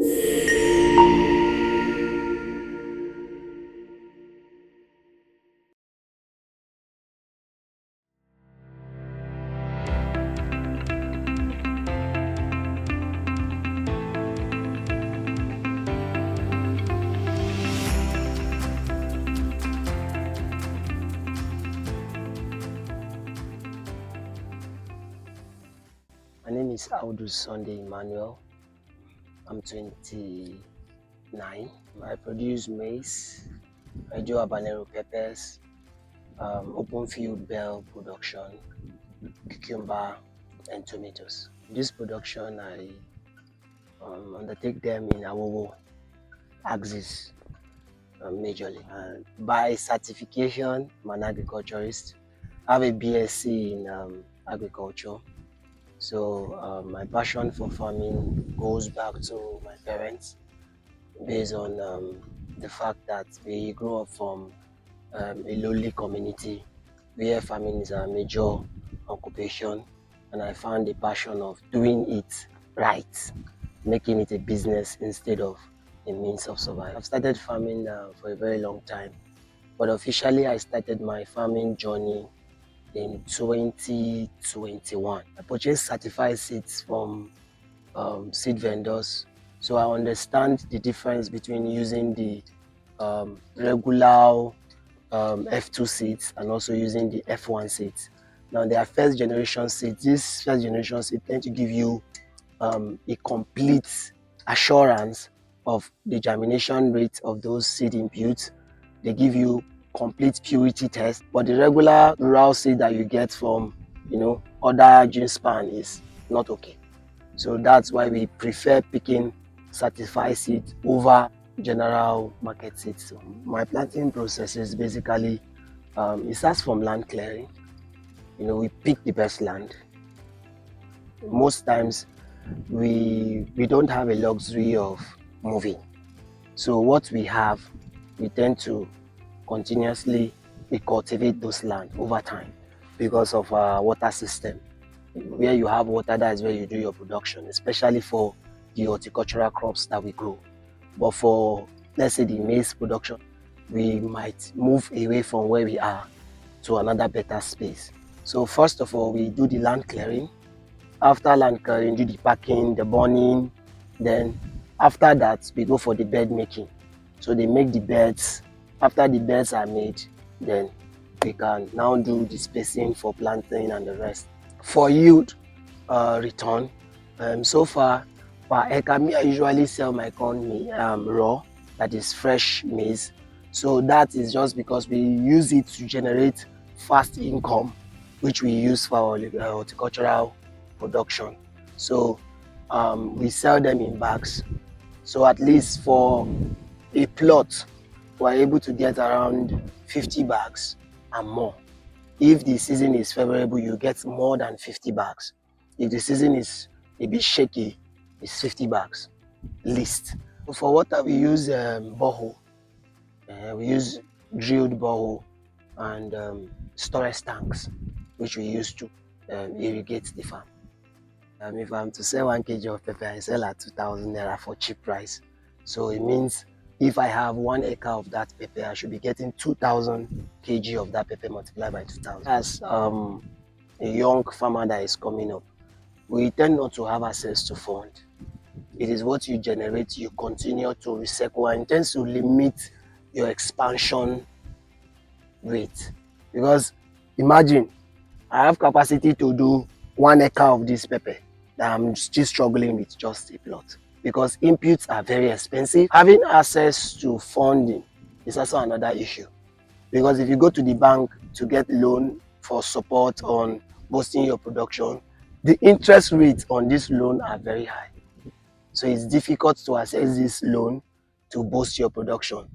My name is Audu Emmanuel. I'm 29. I produce maize, I do habanero peppers, open field bell production, cucumber, and tomatoes. This production I undertake them in Audu axis majorly. By certification, I'm an agriculturist. I have a BSc in agriculture. So my passion for farming goes back to my parents, based on the fact that we grew up from a lowly community where farming is a major occupation, and I found the passion of doing it right, making it a business instead of a means of survival. I've started farming for a very long time, but officially I started my farming journey in 2021. I purchased certified seeds from seed vendors, so I understand the difference between using the regular F2 seeds and also using the F1 seeds. Now they are first generation seeds. These first generation seeds tend to give you a complete assurance of the germination rate of those seed inputs. They give you complete purity test, but the regular rural seed that you get from other gene span is not okay. So that's why we prefer picking certified seeds over general market seeds. So my planting process is basically it starts from land clearing. We pick the best land. Most times we don't have a luxury of moving, so what we have, we tend to continuously cultivate those land over time because of our water system. Where you have water, that is where you do your production, especially for the horticultural crops that we grow. But for, let's say, the maize production, we might move away from where we are to another better space. So first of all, we do the land clearing. After land clearing, do the packing, the burning. Then after that, we go for the bed making. So they make the beds. After the beds are made, then we can now do the spacing for planting and the rest. For yield return, so far per acre, I usually sell my corn raw, that is fresh maize. So that is just because we use it to generate fast income, which we use for our horticultural production. So we sell them in bags. So at least for a plot, we're able to get around 50 bags and more. If the season is favorable, you get more than 50 bags. If the season is a bit shaky, it's 50 bags least. For water, we use borehole. We use drilled borehole and storage tanks, which we use to irrigate the farm. If I'm to sell 1 kg of pepper, I sell at 2,000 naira for cheap price. So it means if I have 1 acre of that pepper, I should be getting 2,000 kg of that pepper multiplied by 2,000. As a young farmer that is coming up, we tend not to have access to fund. It is what you generate, you continue to recycle, and it tends to limit your expansion rate. Because imagine, I have capacity to do 1 acre of this pepper that I'm still struggling with just a plot, because inputs are very expensive. Having access to funding is also another issue, because if you go to the bank to get loan for support on boosting your production, the interest rates on this loan are very high. So it's difficult to access this loan to boost your production.